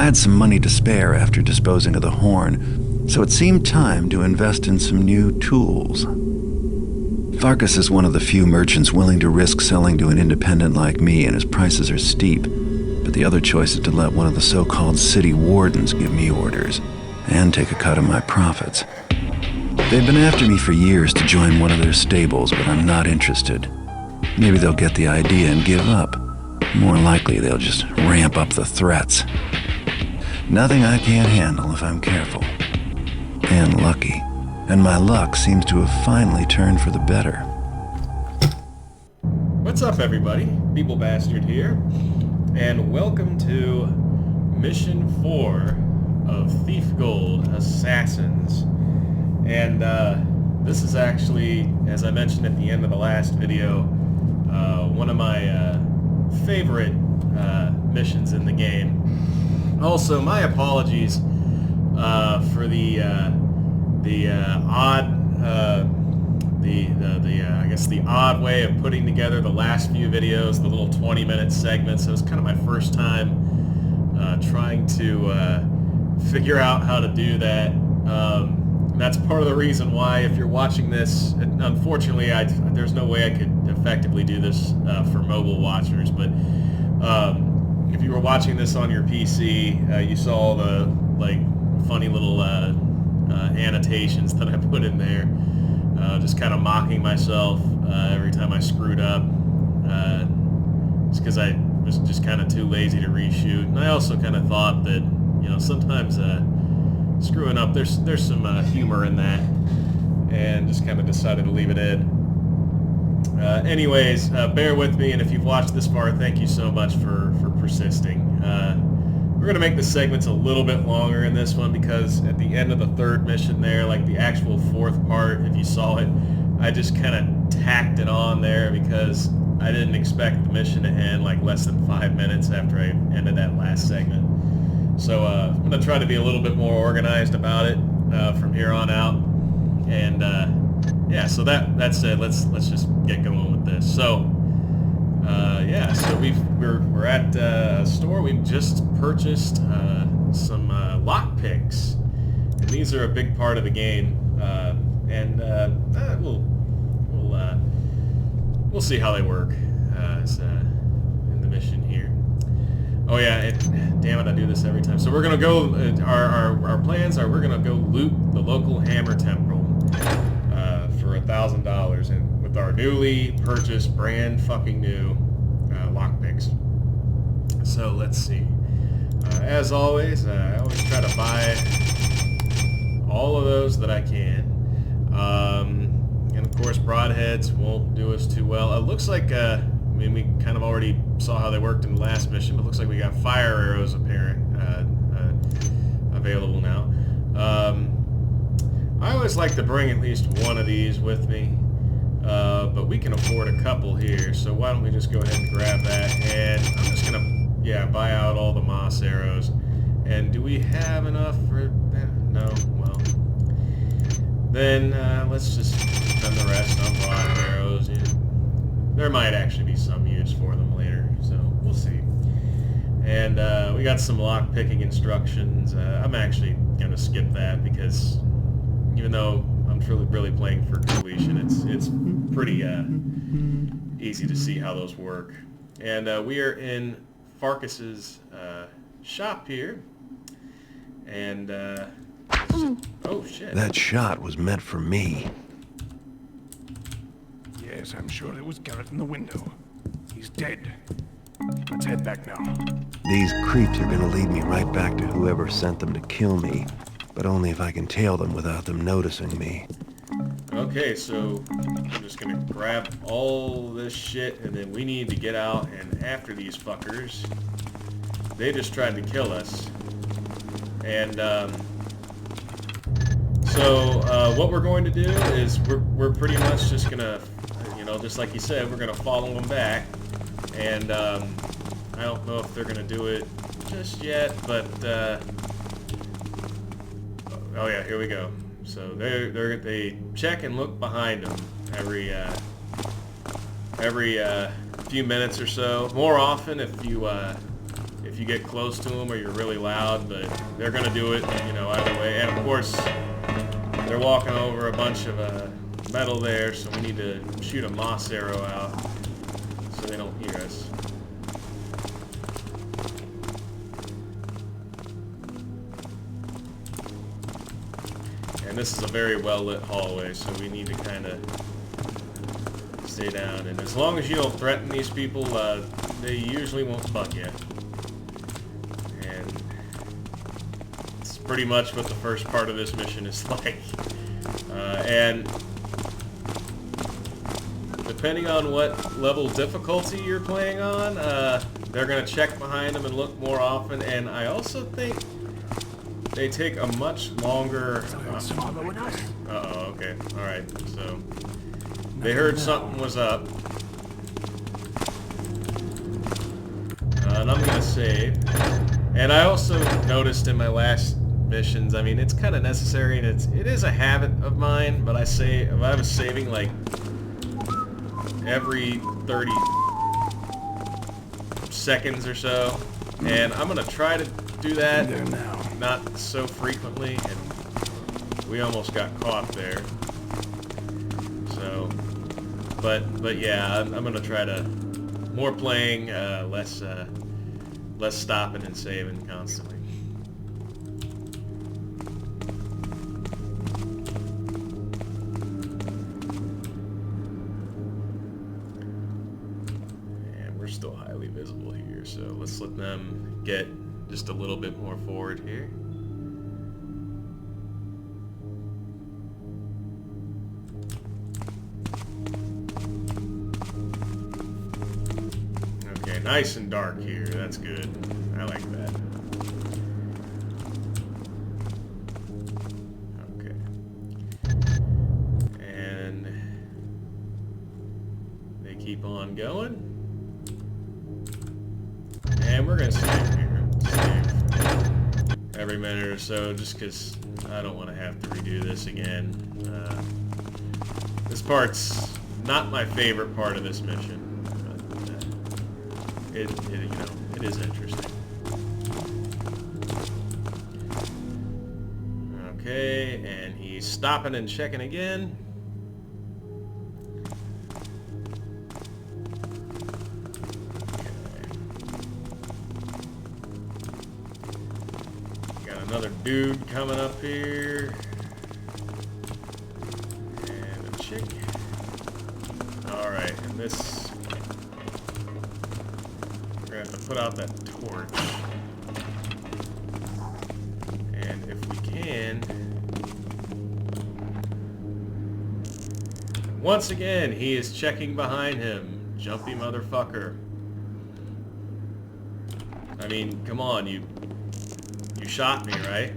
I had some money to spare after disposing of the horn, so it seemed time to invest in some new tools. Farkas is one of the few merchants willing to risk selling to an independent like me, and his prices are steep. But the other choice is to let one of the so-called city wardens give me orders and take a cut of my profits. They've been after me for years to join one of their stables, but I'm not interested. Maybe they'll get the idea and give up. More likely, they'll just ramp up the threats. Nothing I can't handle if I'm careful. And lucky. And my luck seems to have finally turned for the better. What's up, everybody? Beeblebastard here, and welcome to Mission 4 of Thief Gold Assassins. And this is actually, as I mentioned at the end of the last video, one of my favorite missions in the game. Also, my apologies for the odd way of putting together the last few videos, the little 20-minute segments. It was kind of my first time trying to figure out how to do that. That's part of the reason why, if you're watching this, unfortunately, there's no way I could effectively do this for mobile watchers, but if you were watching this on your PC, you saw the funny little annotations that I put in there, just kind of mocking myself every time I screwed up, just because I was just kind of too lazy to reshoot. And I also kind of thought that, sometimes screwing up, there's some humor in that, and just kind of decided to leave it in. Anyways, bear with me, and if you've watched this far, thank you so much for persisting. We're going to make the segments a little bit longer in this one, because at the end of the third mission there, like the actual fourth part, if you saw it, I just kind of tacked it on there because I didn't expect the mission to end like less than 5 minutes after I ended that last segment. So I'm going to try to be a little bit more organized about it from here on out. And yeah, so that said, let's just get going with this. So yeah, so we're at a store. We've just purchased some lockpicks, and these are a big part of the game. And we'll see how they work in the mission here. Oh yeah, damn it, I do this every time. So we're gonna go. Our plans are we're gonna go loot the local hammer temple for $1,000, and with our newly purchased, brand fucking new lockpicks. So let's see. As always, I always try to buy all of those that I can. And of course, broadheads won't do us too well. It looks like, we kind of already saw how they worked in the last mission, but it looks like we got fire arrows available now. I always like to bring at least one of these with me, but we can afford a couple here, so why don't we just go ahead and grab that, and I'm just going to, buy out all the moss arrows. And do we have enough for that? No? Well, then let's just spend the rest on broad arrows. Yeah. There might actually be some use for them later, so we'll see. And we got some lock picking instructions. I'm actually going to skip that because even though I'm really playing for completion, it's pretty easy to see how those work. And we are in Farkas's shop here, and oh shit! That shot was meant for me. Yes, I'm sure it was Garrett in the window. He's dead. Let's head back now. These creeps are gonna lead me right back to whoever sent them to kill me, but only if I can tail them without them noticing me. Okay, so I'm just gonna grab all this shit, and then we need to get out and after these fuckers. They just tried to kill us, and so what we're going to do is we're pretty much just gonna, just like you said, we're gonna follow them back, and I don't know if they're gonna do it just yet, but oh yeah, here we go. So they check and look behind them every few minutes or so. More often if you if you get close to them or you're really loud, but they're gonna do it, you know, either way. And of course, they're walking over a bunch of metal there, so we need to shoot a moss arrow out so they don't hear us. And this is a very well lit hallway, so we need to kind of stay down. And as long as you don't threaten these people, they usually won't bug you. And it's pretty much what the first part of this mission is like. And depending on what level difficulty you're playing on, they're going to check behind them and look more often. And I also think they take a much longer... Uh-oh, okay. Alright, so... They heard something was up. And I'm going to save. And I also noticed in my last missions, I mean, it's kind of necessary, and it is a habit of mine, but I was saving like every 30 seconds or so. And I'm going to try to do that, not so frequently, and we almost got caught there. So, but yeah, I'm gonna try to more playing, less stopping and saving constantly. And we're still highly visible here, so let's let them get just a little bit more forward here. Okay, nice and dark here. That's good. I like that. Okay. And they keep on going. And we're going to save here. Every minute or so, just because I don't want to have to redo this again. This part's not my favorite part of this mission, but it you know, it is interesting. Okay, and he's stopping and checking again. Another dude coming up here. And a chick. Alright, and this... We're going to have to put out that torch. And if we can... Once again, he is checking behind him. Jumpy motherfucker. I mean, come on, you shot me, right?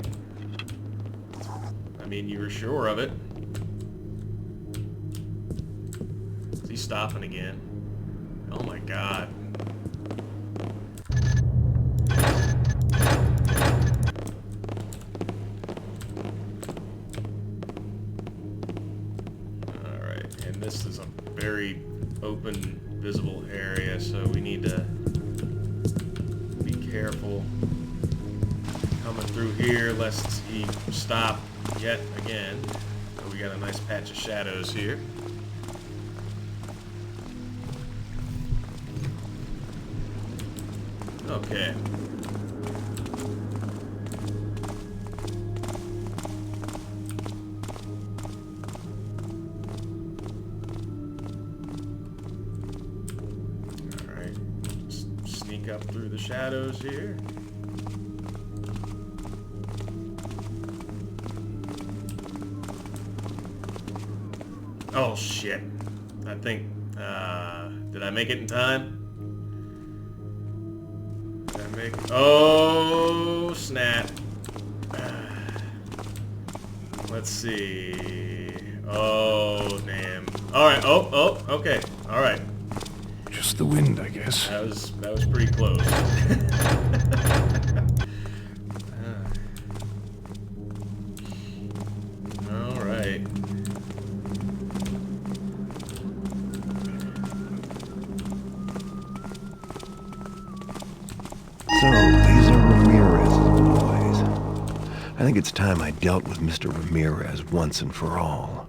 I mean, you were sure of it. Is he stopping again? Oh my god. Alright, and this is a very open, visible area, so we need to be careful coming through here lest he stop yet again. So we got a nice patch of shadows here. Okay. Alright. Sneak up through the shadows here. Oh shit. I think, did I make it in time? Did I make, oh snap. Let's see. Oh damn. Alright, oh, okay. Alright. Just the wind, I guess. That was pretty close. Alright. So, I think it's time I dealt with Mr. Ramirez once and for all.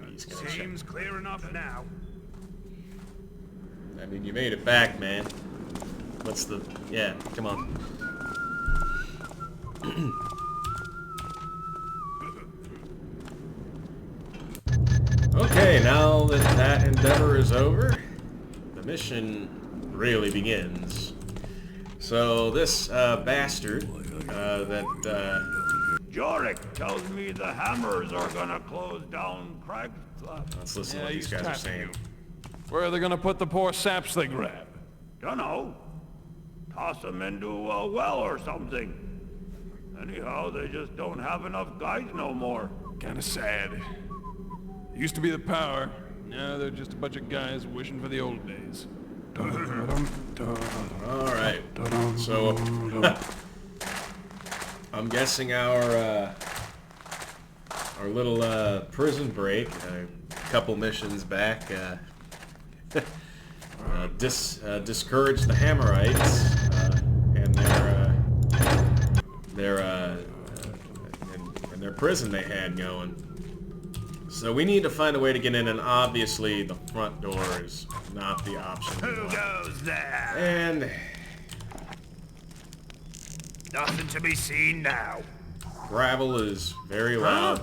And he's gonna check. Seems clear enough now. I mean, you made it back, man. What's the... Yeah, come on. Okay, now that that endeavor is over, the mission really begins. So this bastard Garrett tells me the hammers are gonna close down Craig's Flat. let's listen to Yeah, what these he's guys are tapping saying. you. Where are they gonna put the poor saps they grab? Dunno. Toss them into a well or something. Anyhow, they just don't have enough guys no more. Kinda sad. Used to be the power. Now they're just a bunch of guys wishing for the old days. Alright, so I'm guessing our little prison break, a couple missions back, discouraged the Hammerites and their prison they had going. So we need to find a way to get in, and obviously the front door is not the option. Who goes there? And Nothing to be seen now. gravel is very loud.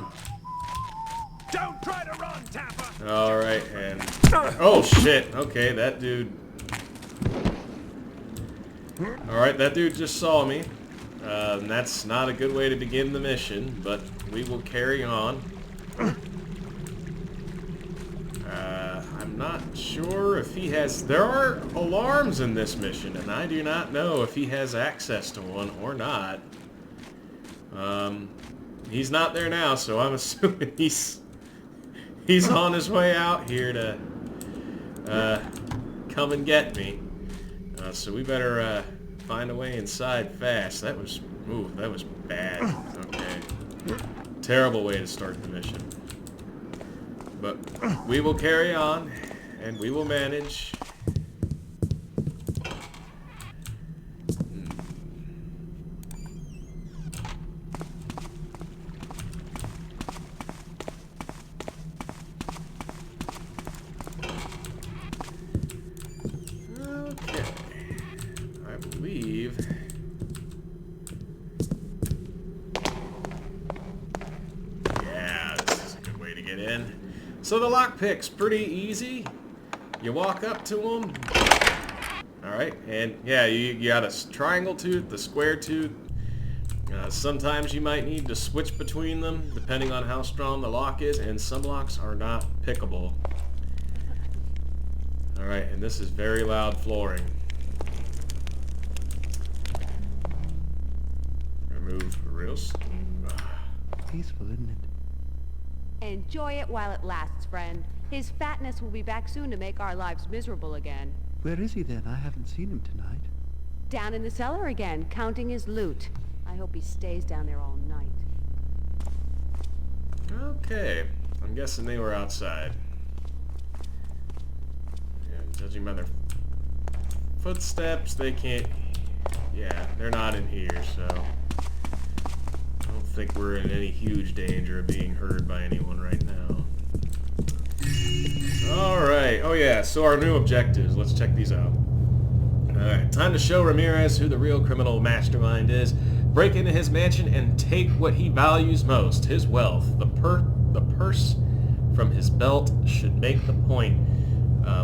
Don't try to run, Tapper! Alright, and... Oh, shit. Okay, that dude... Alright, that dude just saw me. And that's not a good way to begin the mission, but we will carry on. I'm not sure if he has... There are alarms in this mission, and I do not know if he has access to one or not. He's not there now, so I'm assuming he's on his way out here to come and get me. So we better find a way inside fast. That was bad. Okay. Terrible way to start the mission. But we will carry on, and we will manage. Okay. I believe... Yeah, this is a good way to get in. So the lockpick's pretty easy. You walk up to them. Alright, and yeah, you got a triangle tooth, the square tooth. Sometimes you might need to switch between them, depending on how strong the lock is, and some locks are not pickable. Alright, and this is very loud flooring. Remove rails. Peaceful, isn't it? Enjoy it while it lasts, friend. His fatness will be back soon to make our lives miserable again. Where is he then? I haven't seen him tonight. Down in the cellar again, counting his loot. I hope he stays down there all night. Okay, I'm guessing they were outside. And judging by their footsteps, they can't... Yeah, they're not in here, so... I don't think we're in any huge danger of being heard by anyone right now. Alright, oh yeah, so our new objectives. Let's check these out. Alright, time to show Ramirez who the real criminal mastermind is. Break into his mansion and take what he values most, his wealth. The purse from his belt should make the point.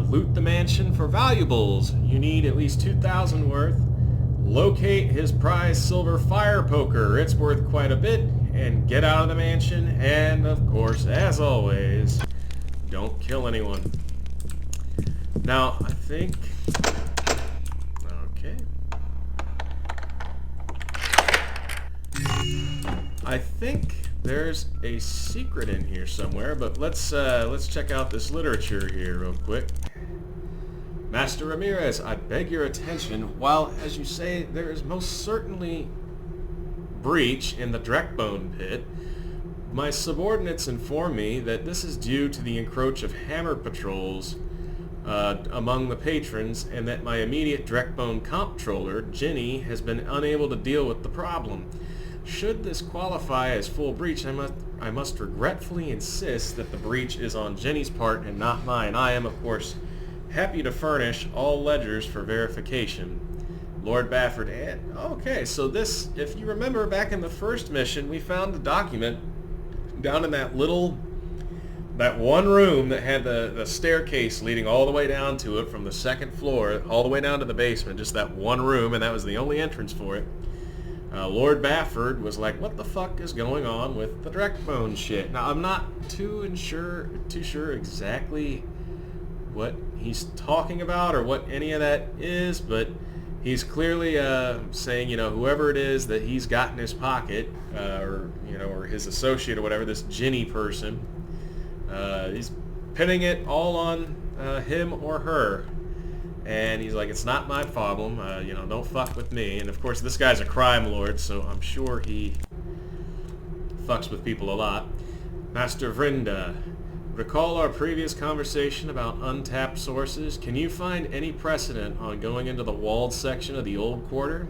Loot the mansion for valuables. You need at least 2,000 worth. Locate his prized silver fire poker. It's worth quite a bit. And get out of the mansion. And, of course, as always, don't kill anyone. Now, I think... Okay. I think there's a secret in here somewhere, but let's check out this literature here real quick. Master Ramirez, I beg your attention. While, as you say, there is most certainly breach in the Dreckbone pit, my subordinates inform me that this is due to the encroach of hammer patrols among the patrons, and that my immediate Dreckbone comptroller, Ginny, has been unable to deal with the problem. Should this qualify as full breach, I must regretfully insist that the breach is on Jenny's part and not mine. I am, of course, happy to furnish all ledgers for verification. Lord Bafford. And okay, so this, if you remember back in the first mission, we found a document down in that one room that had the staircase leading all the way down to it from the second floor all the way down to the basement, just that one room, and that was the only entrance for it. Lord Bafford was like, what the fuck is going on with the Dreckbone shit? Now, I'm not too sure exactly what he's talking about or what any of that is, but he's clearly saying, whoever it is that he's got in his pocket, or his associate or whatever, this Ginny person, he's pinning it all on him or her. And he's like, it's not my problem, don't fuck with me. And of course, this guy's a crime lord, so I'm sure he fucks with people a lot. Master Vrinda, recall our previous conversation about untapped sources? Can you find any precedent on going into the walled section of the old quarter?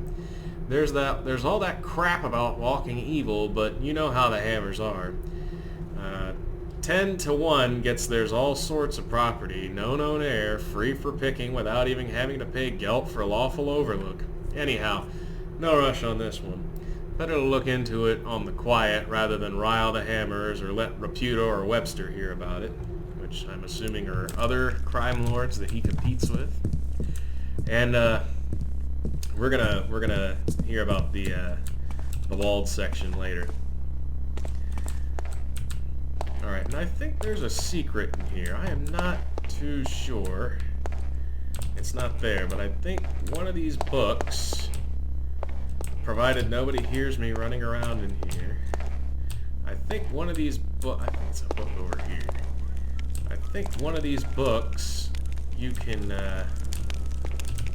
There's all that crap about walking evil, but you know how the hammers are. 10 to 1 gets there's all sorts of property, no known heir, free for picking without even having to pay gelt for lawful overlook. Anyhow, no rush on this one. Better to look into it on the quiet rather than rile the hammers or let Raputo or Webster hear about it, which I'm assuming are other crime lords that he competes with. And we're gonna hear about the walled section later. Alright, and I think there's a secret in here. I am not too sure. It's not there, but I think one of these books, provided nobody hears me running around in here, I think one of these books, I think it's a book over here. I think one of these books, you can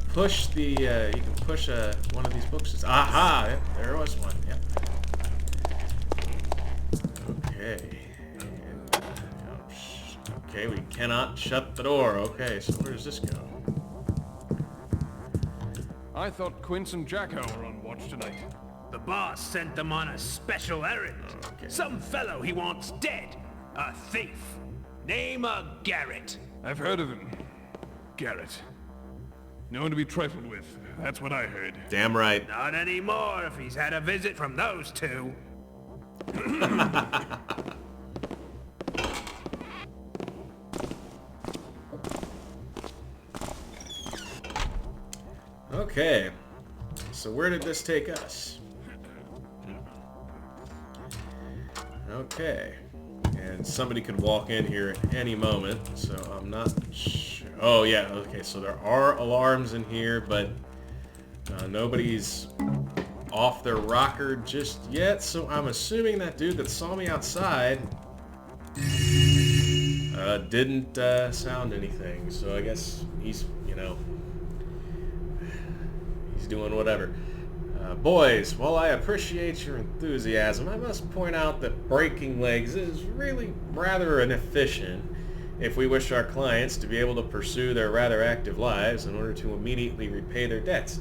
push the, one of these books. Aha! Yep, there was one, yep. Okay. Okay, we cannot shut the door. Okay, so where does this go? I thought Quince and Jacko were on watch tonight. The boss sent them on a special errand. Okay. Some fellow he wants dead. A thief. Name of Garrett. I've heard of him. Garrett. Known to be trifled with. That's what I heard. Damn right. Not anymore if he's had a visit from those two. Okay, so where did this take us? Okay, and somebody could walk in here at any moment, so I'm not sure. Oh yeah, okay, so there are alarms in here, but nobody's off their rocker just yet, so I'm assuming that dude that saw me outside didn't sound anything, so I guess he's, he's doing whatever. Boys, while I appreciate your enthusiasm, I must point out that breaking legs is really rather inefficient if we wish our clients to be able to pursue their rather active lives in order to immediately repay their debts.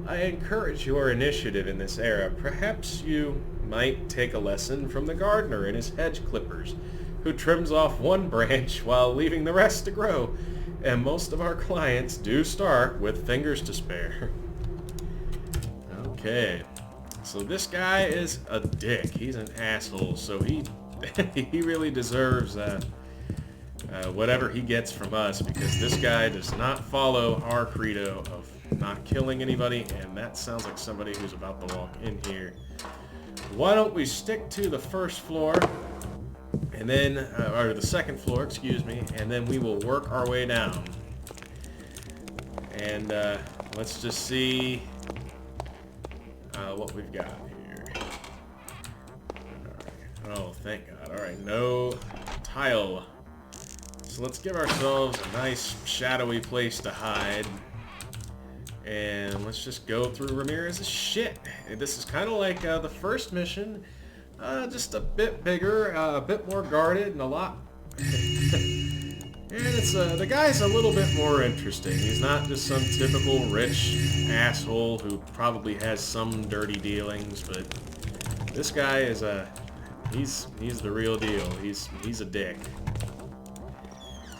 I encourage your initiative in this era. Perhaps you might take a lesson from the gardener and his hedge clippers, who trims off one branch while leaving the rest to grow. And most of our clients do start with fingers to spare. Okay, so this guy is a dick. He's an asshole, so he really deserves whatever he gets from us, because this guy does not follow our credo of not killing anybody, and that sounds like somebody who's about to walk in here. Why don't we stick to the first floor, and then, or the second floor, excuse me, and then we will work our way down. And let's just see what we've got here. All right. Oh, thank God. All right, no tile. So let's give ourselves a nice shadowy place to hide. And let's just go through Ramirez's shit. This is kind of like the first mission, just a bit bigger, a bit more guarded, and a lot... And it's the guy's a little bit more interesting. He's not just some typical rich asshole who probably has some dirty dealings, but This guy is he's the real deal. He's a dick.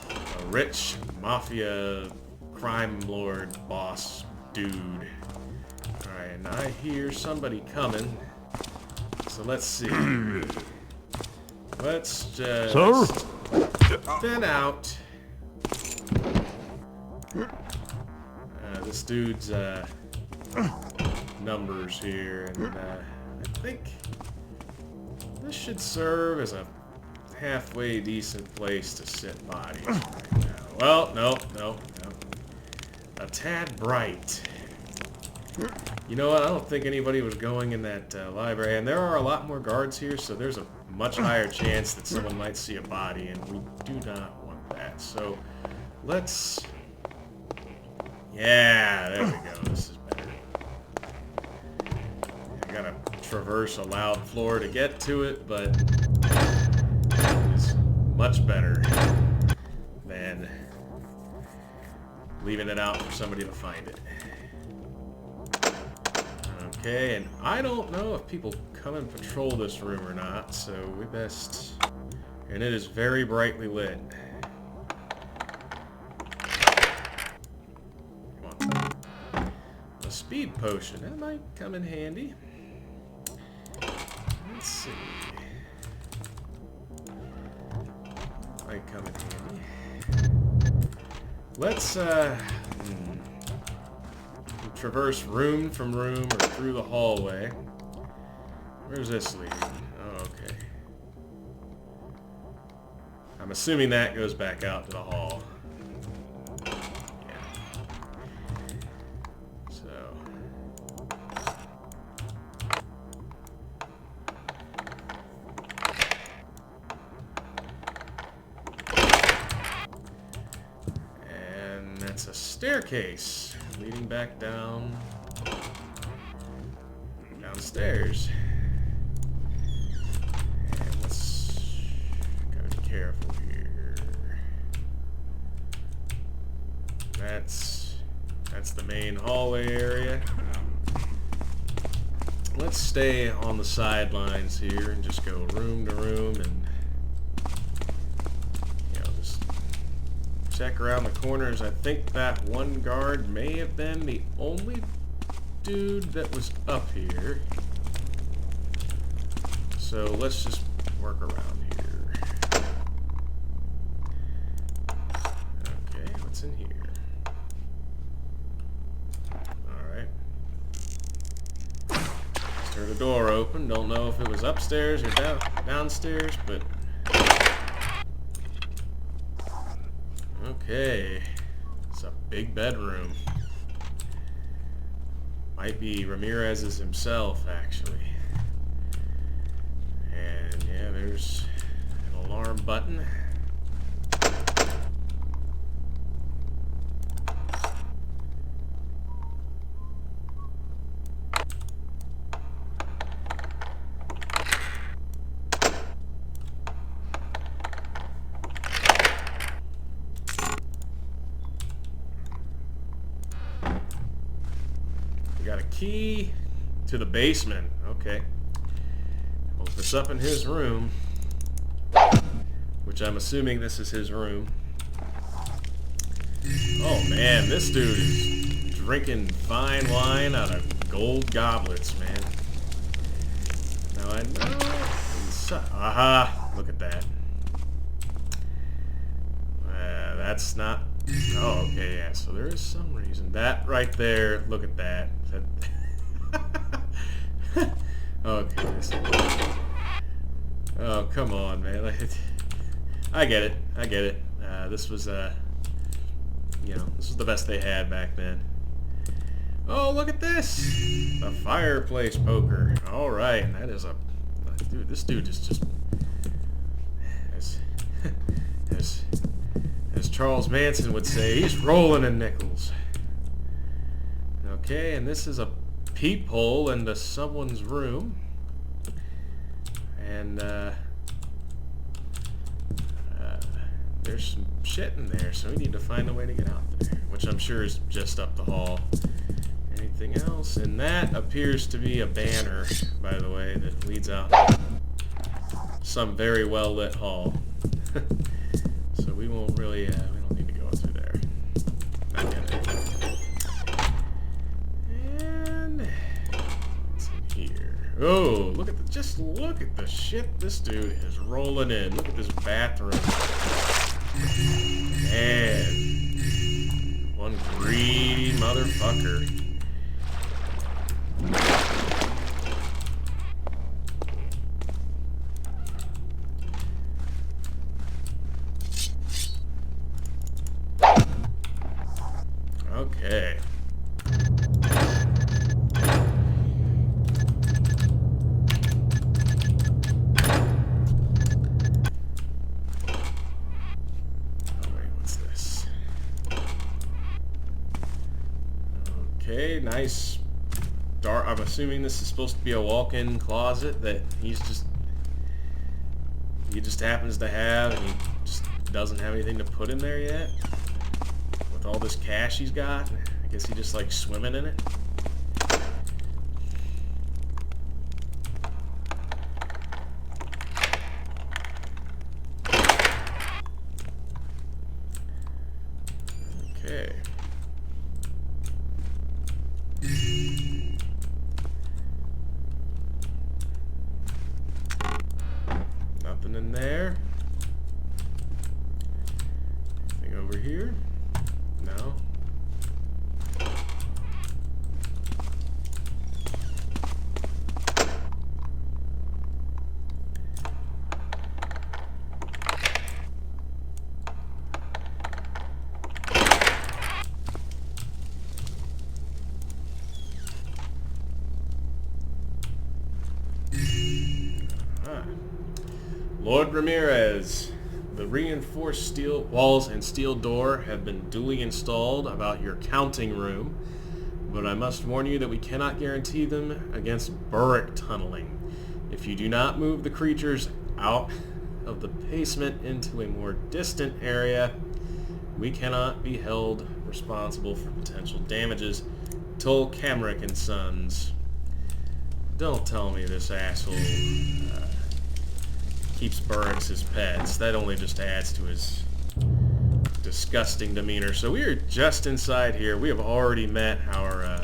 A rich mafia crime lord boss dude. Alright, and I hear somebody coming. So let's see. Let's just thin out this dude's numbers here, and I think this should serve as a halfway decent place to sit bodies right now. Well, no. A tad bright. You know what? I don't think anybody was going in that library, and there are a lot more guards here, so there's a much higher chance that someone might see a body, and we do not want that. So let's... Yeah, there we go. This is better. I gotta traverse a loud floor to get to it, but it's much better than leaving it out for somebody to find it. Okay, and I don't know if people come and patrol this room or not, so we best... And it is very brightly lit. Come on. A speed potion. That might come in handy. Let's see. Might come in handy. Let's, traverse room from room or through the hallway. Where's this lead? Oh, okay. I'm assuming that goes back out to the hall. Yeah. So. And that's a staircase leading back downstairs. And let's gotta be careful here. That's the main hallway area. Let's stay on the sidelines here and just go room to room and just check around the corners. I think that one guard may have been the only dude that was up here. So let's just work around here. Okay, what's in here? Alright. Just heard a door open. Don't know if it was upstairs or downstairs, but... Okay. It's a big bedroom. Might be Ramirez's himself, actually. And yeah, there's an alarm button. Got a key to the basement. Okay. Hold this up in his room, which I'm assuming this is his room. Oh man, this dude is drinking fine wine out of gold goblets, man. Now I know... Aha! Look at that. That's not... Oh, okay, yeah, so there is some reason. That right there, look at that. Okay. Oh, come on, man. I get it. This was, this was the best they had back then. Oh, look at this! A fireplace poker. Alright, and that is a... Dude, this dude is just... As Charles Manson would say, he's rolling in nickels. Okay, and this is a peephole into someone's room. And, there's some shit in there, so we need to find a way to get out there. Which I'm sure is just up the hall. anything else. And that appears to be a banner, by the way, that leads out some very well lit hall. So we won't really, we don't need to go through there. Not yet. And what's in here? Oh, look at the, just look at the shit this dude is rolling in. Look at this bathroom. Man, one greedy motherfucker. Okay. Okay, nice dark. I'm assuming this is supposed to be a walk-in closet that he just happens to have, and he just doesn't have anything to put in there yet. With all this cash he's got, I guess he just likes swimming in it. Okay. Nothing in there. Anything over here? No. Lord Ramirez, the reinforced steel walls and steel door have been duly installed about your counting room, but I must warn you that we cannot guarantee them against burrick tunneling. If you do not move the creatures out of the basement into a more distant area, we cannot be held responsible for potential damages. Told Camrick and Sons. Don't tell me this asshole keeps burricks as pets. That only just adds to his disgusting demeanor. So we are just inside here. We have already met our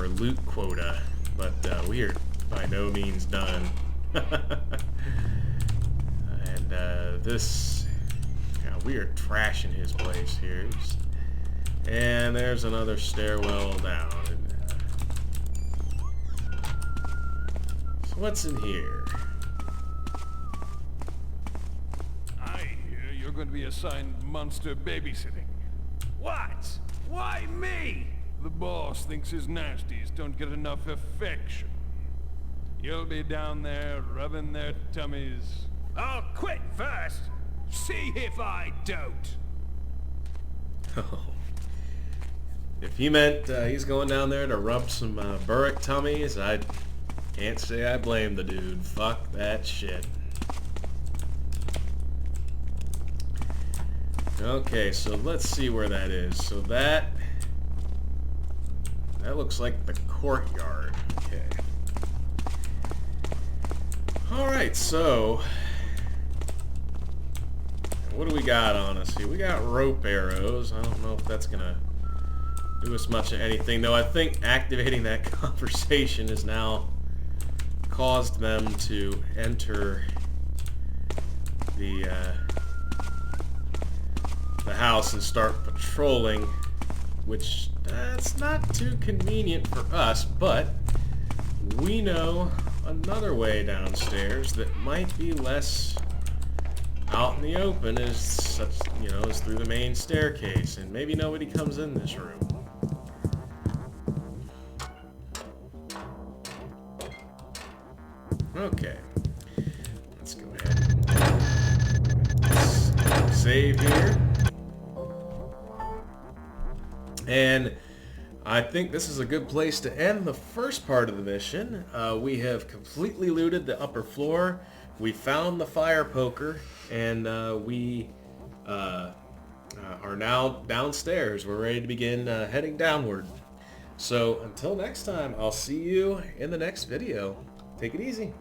loot quota, but we are by no means done. And this, yeah, we are trashing his place here. And there's another stairwell down. So what's in here? You're going to be assigned monster babysitting. What? Why me? The boss thinks his nasties don't get enough affection. You'll be down there rubbing their tummies. I'll quit first. See if I don't. Oh. If he meant he's going down there to rub some burrick tummies, I can't say I blame the dude. Fuck that shit. Okay, so let's see where that is. So that looks like the courtyard. Okay. Alright, so what do we got on us here? We got rope arrows. I don't know if that's gonna do us much of anything, though. I think activating that conversation has now caused them to enter the house and start patrolling, which that's not too convenient for us, but we know another way downstairs that might be less out in the open is such, you know, is through the main staircase, and maybe nobody comes in this room. Okay, let's go ahead and save here. And I think this is a good place to end the first part of the mission. We have completely looted the upper floor. We found the fire poker, and we are now downstairs. We're ready to begin heading downward. So until next time, I'll see you in the next video. Take it easy.